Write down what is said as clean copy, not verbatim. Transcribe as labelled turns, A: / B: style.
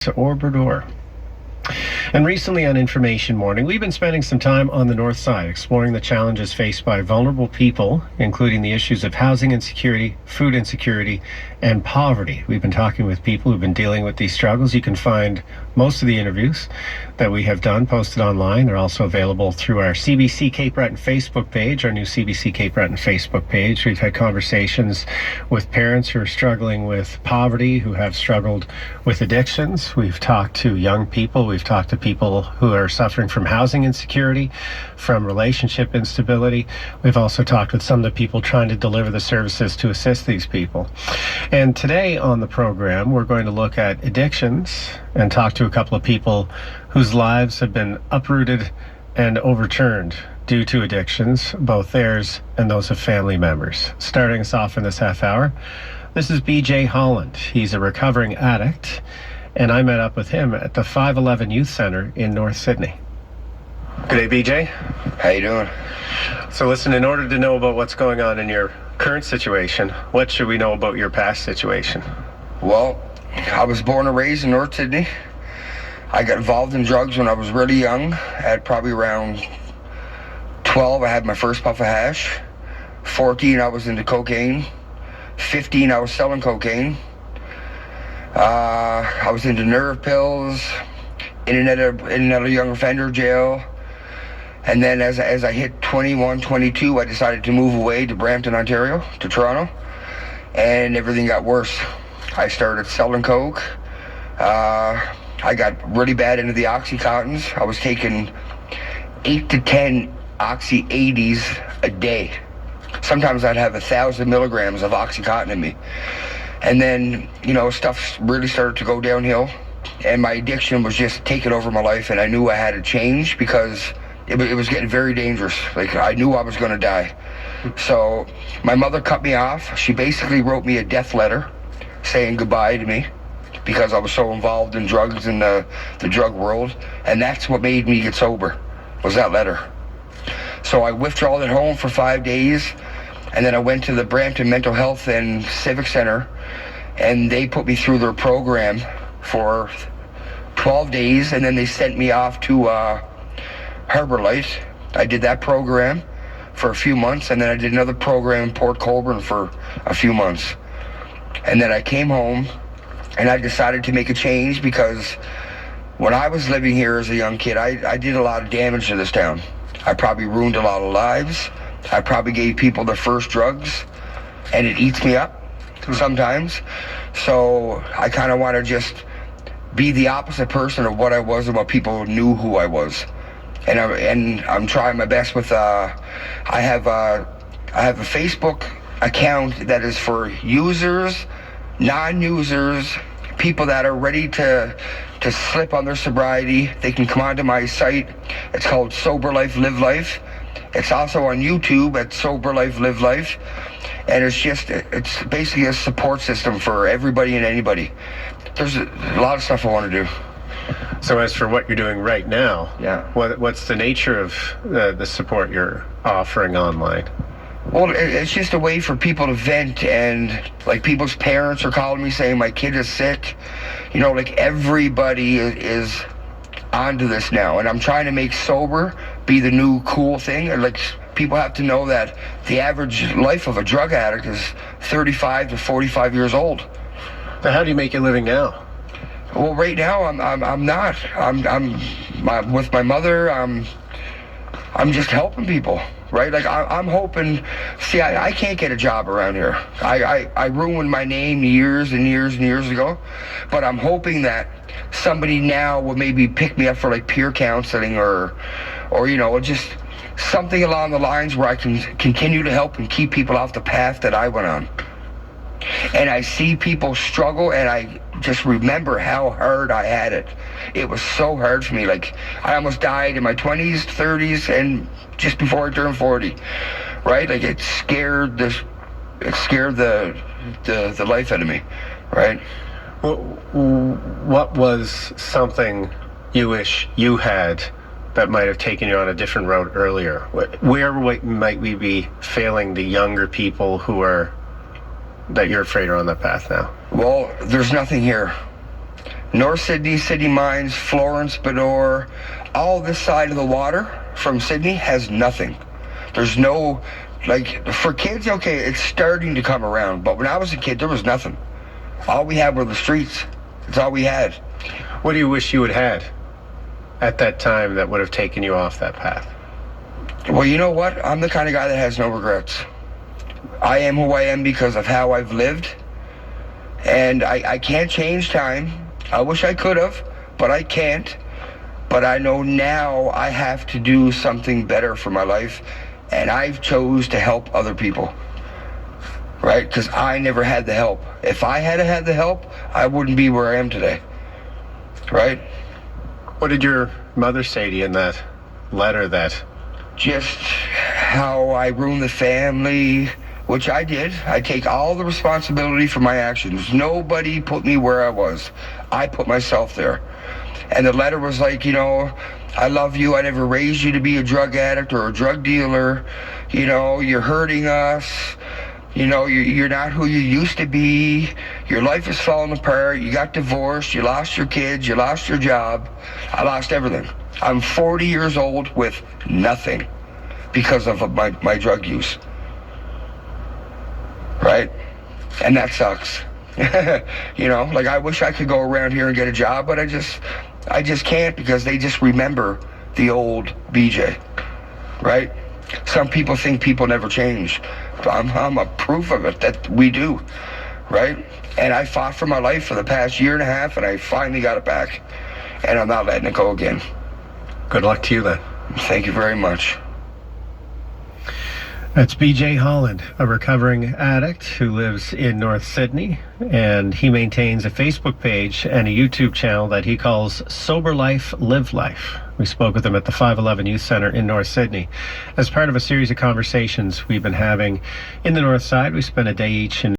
A: Obrador. And recently on Information Morning, we've been spending some time on the north side exploring the challenges faced by vulnerable people, including the issues of housing insecurity, food insecurity, and poverty. We've been talking with people who've been dealing with these struggles. You can find most of the interviews that we have done posted online. They're also available through our CBC Cape Breton Facebook page, our new CBC Cape Breton Facebook page. We've had conversations with parents who are struggling with poverty, who have struggled with addictions. We've talked to young people. We've talked to people who are suffering from housing insecurity, from relationship instability. We've also talked with some of the people trying to deliver the services to assist these people. And today on the program, we're going to look at addictions and talk to a couple of people whose lives have been uprooted and overturned due to addictions, both theirs and those of family members. Starting us off in this half hour, this is BJ Holland. He's a recovering addict, and I met up with him at the 511 Youth Center in North Sydney. Good day, BJ.
B: How you doing?
A: So listen, in order to know about what's going on in your current situation, what should we know about your past situation?
B: Well, I was born and raised in North Sydney. I got involved in drugs when I was really young. At probably around 12, I had my first puff of hash. 14, I was into cocaine. 15, I was selling cocaine. I was into nerve pills, in and out of young offender jail. And then as I hit 21, 22, I decided to move away to Brampton, Ontario, to Toronto. And everything got worse. I started selling coke. I got really bad into the Oxycontins. I was taking 8 to 10 Oxy 80s a day. Sometimes I'd have 1,000 milligrams of Oxycontin in me. And then, stuff really started to go downhill. And my addiction was just taking over my life. And I knew I had to change because it was getting very dangerous. Like, I knew I was going to die. So my mother cut me off. She basically wrote me a death letter saying goodbye to me because I was so involved in drugs and the drug world. And that's what made me get sober, was that letter. So I withdrawed at home for 5 days. And then I went to the Brampton Mental Health and Civic Center, and they put me through their program for 12 days, and then they sent me off to LIVELIFE. I did that program for a few months, and then I did another program in Port Colborne for a few months. And then I came home, and I decided to make a change because when I was living here as a young kid, I did a lot of damage to this town. I probably ruined a lot of lives. I probably gave people their first drugs, and it eats me up sometimes. So I kind of want to just be the opposite person of what I was and what people knew who I was. And I'm trying my best with, I have a Facebook account that is for users, non-users, people that are ready to slip on their sobriety. They can come onto my site. It's called SOBERLIFE, Live Life. It's also on YouTube at SOBERLIFE, Live Life. And it's basically a support system for everybody and anybody. There's a lot of stuff I want to do.
A: So as for what you're doing right now,
B: yeah,
A: what's the nature of the support you're offering online?
B: Well, it's just a way for people to vent, and like people's parents are calling me saying my kid is sick. Like everybody is onto this now, and I'm trying to make sober be the new cool thing. And like people have to know that the average life of a drug addict is 35 to 45 years old.
A: So how do you make your living now?
B: Well, right now I'm not. I'm with my mother. I'm just helping people. Right? Like I'm hoping, see, I can't get a job around here. I ruined my name years and years and years ago, but I'm hoping that somebody now will maybe pick me up for like peer counseling or just something along the lines where I can continue to help and keep people off the path that I went on. And I see people struggle, and I just remember how hard I had it. It was so hard for me. Like, I almost died in my 20s, 30s, and just before I turned 40, right? Like, it scared the life out of me, right?
A: Well, what was something you wish you had that might have taken you on a different road earlier? Where might we be failing the younger people who are that you're afraid are on that path now?
B: Well, there's nothing here. North Sydney, City Mines, Florence, Bador, all this side of the water from Sydney has nothing. There's no, like, for kids, okay, it's starting to come around, but when I was a kid, there was nothing. All we had were the streets. That's all we had.
A: What do you wish you had had at that time that would have taken you off that path?
B: Well, you know what? I'm the kind of guy that has no regrets. I am who I am because of how I've lived, and I can't change time. I wish I could have, but I can't. But I know now I have to do something better for my life, and I've chose to help other people, right? Because I never had the help. If I had had the help, I wouldn't be where I am today, right?
A: What did your mother say to you in that letter that...
B: Just how I ruined the family, which I did. I take all the responsibility for my actions. Nobody put me where I was. I put myself there. And the letter was like, you know, I love you. I never raised you to be a drug addict or a drug dealer. You know, you're hurting us. You know, you're not who you used to be. Your life is falling apart. You got divorced. You lost your kids. You lost your job. I lost everything. I'm 40 years old with nothing because of my drug use. Right? And that sucks. You know, like I wish I could go around here and get a job, but I just can't because they just remember the old BJ. Right? Some people think people never change. I'm a proof of it that we do. Right? And I fought for my life for the past year and a half, and I finally got it back. And I'm not letting it go again.
A: Good luck to you then.
B: Thank you very much.
A: That's BJ Holland, a recovering addict who lives in North Sydney, and he maintains a Facebook page and a YouTube channel that he calls SOBERLIFE, LIVELIFE. We spoke with him at the 511 Youth Center in North Sydney. As part of a series of conversations we've been having in the North Side, we spent a day each in